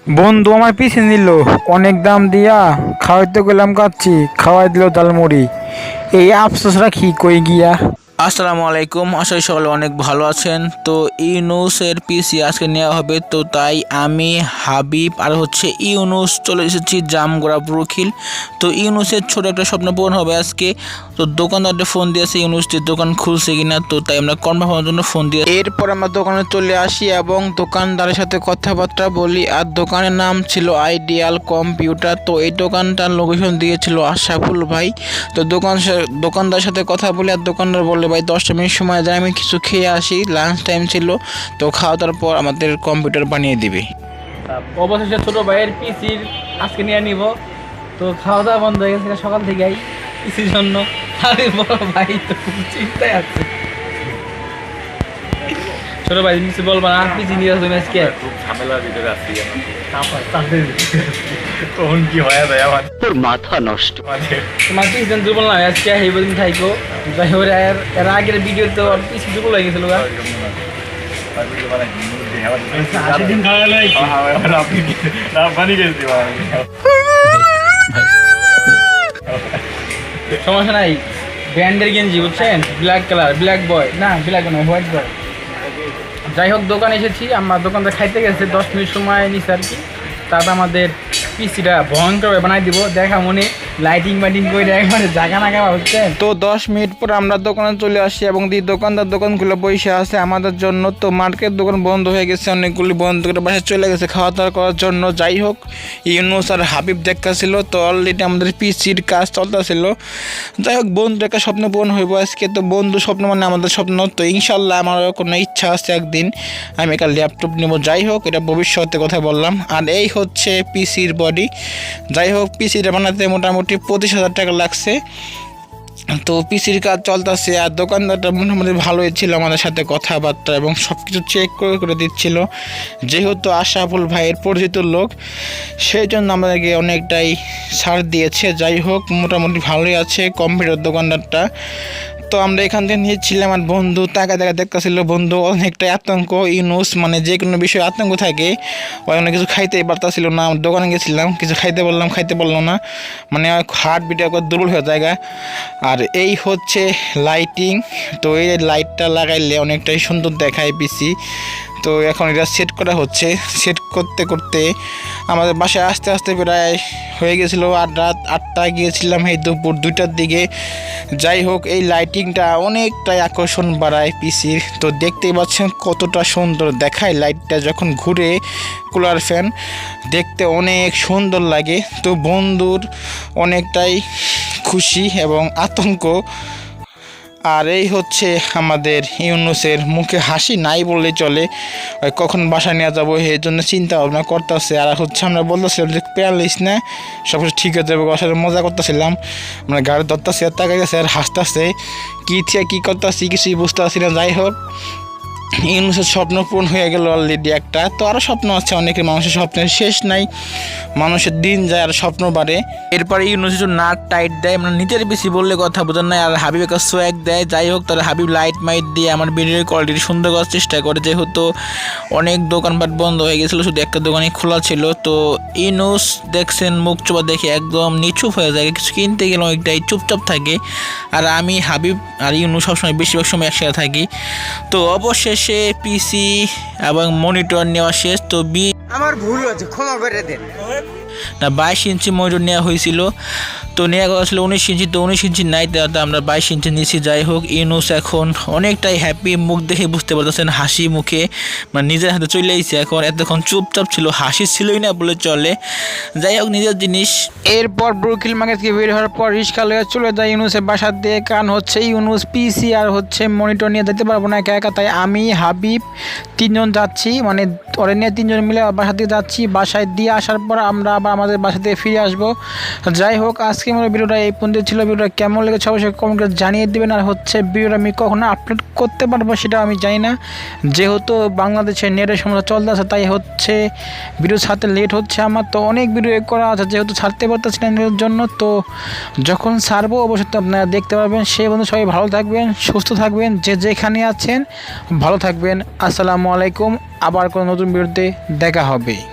বন্ধু আমার পিছে নিল, অনেক দাম দিয়া খাওয়াইতে গেলাম, কাচ্ছি খাওয়াই দিল ডালমুড়ি। এই আফসোস রাখি কই গিয়া। আসসালামু আলাইকুম, আশা করি সকলে অনেক ভালো আছেন। তো ইউনুসের পিসি আজকে নেওয়া হবে, তো তাই আমি হাবিব আর ইউনুস চলে এসেছি জামগড়া ব্রুখিল। তো ইউনুসের ছোট একটা স্বপ্ন পূরণ হবে আজকে। তো দোকানদারটা ফোন দিয়েছে ইউনুস যে দোকান খুলছে কিনা, তো তাই আমরা কনফার্ম হওয়ার জন্য ফোন দিয়ে এরপর আমরা দোকানে চলে আসি এবং দোকানদারের সাথে কথাবার্তা বলি। আর দোকানের নাম ছিল আইডিয়াল কম্পিউটার। তো এই দোকানটার লোকেশন দিয়েছিল আশরাফুল ভাই। তো দোকানদারের সাথে কথা বলি, আর দোকানদার বললে ভাই 10টা মিনিট সময় দেয়, আমি কিছু খেয়ে আসি, লাঞ্চ টাইম ছিল। তো খাওয়া দাওয়ার পর আমাদের কম্পিউটার বানিয়ে দিবে। অবশেষে ছোট ভাইয়ের পিসির আজকে নিয়ে নিব। তো খাওয়া দাওয়া বন্ধ হয়ে গেছে সকাল থেকেই পিসির জন্য। আরে বড় ভাই তো খুব চিন্তায় আছে। ছোট ভাই কিছু বলবা না, পিসি নিয়ে আসবেন আজকে? খুব ঝামেলার ভিতরে আছি তখন কি হয়ে যায় আমার, তোর মাথা নষ্ট। তোমার পিস দেন দুর্বল না আজকে এই বদিন থাইকো। যাই হোক এর আগের ভিডিও তো পিসি দুর্বল হয়ে গেছিল গা। সমস্যা নাই, ব্র্যান্ডের গেঞ্জি বুঝছেন, ব্ল্যাক কালার, ব্ল্যাক বয় না, ব্ল্যাক নয় হোয়াইট বয়। যাই হোক দোকানে এসেছি, আমরা দোকানটা খাইতে গেছে 10 মিনিট সময় নিচ্ছে আর কি। তারপর আমাদের পিসিটা ভয়ঙ্কর বানাই দিব, দেখা মনে লাইটিং মাইটিং করে একবারে জায়গা নাগা হচ্ছেন। তো 10 মিনিট পর আমরা দোকানে চলে আসি এবং দোকানদার দোকানগুলো বসে আছে আমাদের জন্য। তো মার্কেট দোকান বন্ধ হয়ে গেছে, অনেকগুলি বন্ধ করে বাসায় চলে গেছে খাওয়া দাওয়া করার জন্য। যাই হোক ইউনুস আর হাবিব দেখতেছিল, তো অলরেডি আমাদের পিসির কাজ চলতেছিল। যাই হোক বন্ধু একটা স্বপ্ন পূরণ হইব আজকে। তো বন্ধু স্বপ্ন মানে আমাদের স্বপ্ন। তো ইনশাল্লাহ আমারও কোনো ইচ্ছা আছে একদিন আমি একটা ল্যাপটপ নেব। যাই হোক এটা ভবিষ্যতে কথা বললাম। আর এই হচ্ছে পিসির বডি। যাই হোক পিসিটা বানাতে মোটামুটি 25,000 টাকা লাগছে। তো পিসির কাজ চলতেছে, আর দোকানদারটা মোটামুটি ভালোই ছিল, আমাদের সাথে কথাবার্তা এবং সব কিছু চেক করে দিচ্ছিল। যেহেতু আশরাফুল ভাইয়ের পরিচিত লোক, সেই জন্য আমাদেরকে অনেকটাই ছাড় দিয়েছে। যাই হোক মোটামুটি ভালোই আছে কম্পিউটার দোকানদারটা। তো আমরা এখান থেকে নিয়েছিলাম, আমার বন্ধু তাকা দেখতেছিল। বন্ধু অনেকটাই আতঙ্ক, ইউনুস মানে যে কোনো বিষয়ে আতঙ্ক থাকে, অনেক কিছু খাইতেই পারতাছিল না। দোকানে গেছিলাম, কিছু খাইতে বললাম, খাইতে পারলো না, মানে হার্ট বিট একবার দুর্বল হয়ে জায়গা। আর এই হচ্ছে লাইটিং। তো এই লাইটটা লাগাইলে অনেকটাই সুন্দর দেখায় পিসি। তো এখন এটা সেট করা হচ্ছে। সেট করতে করতে আমাদের বাসায় আস্তে আস্তে প্রায় হয়ে গেছিলো, আর রাত 8টায় গিয়েছিলাম এই দুপুর 2টার দিকে। যাই হোক এই লাইটিংটা অনেকটাই আকর্ষণ বাড়ায় পিসির। তো দেখতেই পাচ্ছেন কতটা সুন্দর দেখায় লাইটটা যখন ঘুরে, কুলার ফ্যান দেখতে অনেক সুন্দর লাগে। তো বন্ধুর অনেকটাই খুশি এবং আতঙ্ক। আর এই হচ্ছে আমাদের ইউনুসের মুখে হাসি নাই বললেই চলে, কখন বাসায় নিয়ে যাবো এই জন্য চিন্তা ভাবনা করতেছে। আর আমরা বলতেছিলাম যে প্যারালিস না, সব কিছু ঠিক হয়ে যাবে, বাসায় মজা করতেছিলাম, মানে গাড়ি ধরতেছে আর তাকাইতেছে আর হাসতেছে, কী থেকে কী করতেছি কিছুই বুঝতে পারছি না। যাই হোক ইউনুসের স্বপ্ন পূরণ হয়ে গেল অলরেডি একটা। তো আরও স্বপ্ন আছে অনেকের, মানুষের স্বপ্নের শেষ নাই, মানুষের দিন যায় আর স্বপ্ন বাড়ে। এরপরে ইউনুস একটু নাক টাইট দেয়, মানে নিচের বেশি বললে কথা বোঝার নাই। আর হাবিব একটা সোয়াগ দেয়। যাই হোক তাহলে হাবিব লাইট মাইট দিয়ে আমার ভিডিওর কোয়ালিটি সুন্দর করার চেষ্টা করে, যেহেতু অনেক দোকানপাট বন্ধ হয়ে গেছিলো, শুধু একটা দোকানই খোলা ছিল। তো ইউনুস দেখছেন মুখ চোপা দেখে একদম নিচুপ হয়ে যায়, কিছু কিনতে গেলে অনেকটাই চুপচাপ থাকে। আর আমি হাবিব আর ইউনুস সবসময় বেশিরভাগ সময় একসাথে থাকি। তো অবশেষে পিসি এবং মনিটর নেওয়া শেষ। তো আমার ভুল হয়েছে, ক্ষমা করে দেন। 22 ইঞ্চি মনিটর নেওয়া হয়েছিল, তো নেওয়া কথা ছিল 19 ইঞ্চি, তো 19 ইঞ্চি নাই, তাতে আমরা 22 ইঞ্চি নিয়েছি। যাই হোক ইউনুস এখন অনেকটাই হ্যাপি, মুখ দেখে বুঝতে পারতেছেন হাসি মুখে, মানে নিজের হাতে চলে এসেছে এখন। এতক্ষণ চুপচাপ ছিল, হাসি ছিলই না বলে চলে। যাই হোক নিজের জিনিস। এরপর ব্রুকিল মার্কেট থেকে বের হওয়ার পর রিক্সা লয়ে চলে যায় ইউনুসের বাসার দিয়ে, কারণ ইউনুস পিসি আর মনিটর নিয়ে যেতে পারবো না একা একা। তাই আমি হাবিব 3জন যাচ্ছি, মানে ওরে নিয়ে 3জন মিলে বাসার দিকে যাচ্ছি। বাসায় দিয়ে আসার পর আমরা আবার আমাদের বাসা থেকে ফিরে আসবো। যাই হোক আজকে আমার ভিডিওটা এই পর্যন্ত ছিল। ভিডিওটা কেমন লেগেছে অবশ্যই কমেন্ট করে জানিয়ে দেবেন। আর ভিডিওটা আমি কখনো আপলোড করতে পারবো সেটা আমি জানি না, যেহেতু বাংলাদেশের নেটের সমস্যা চলতেছে, তাই ভিডিও ছাড়তে লেট হচ্ছে আমার। তো অনেক ভিডিও করা আছে, যেহেতু ছাড়তে পারতেছি না নেটের জন্য। তো যখন ছাড়বো অবশ্যই তো আপনারা দেখতে পারবেন। সেই বন্ধু সবাই ভালো থাকবেন, সুস্থ থাকবেন, যে যেখানে আছেন ভালো থাকবেন। আসসালামু আলাইকুম। আবার কোনো নতুন ভিডিওতে দেখা হবে।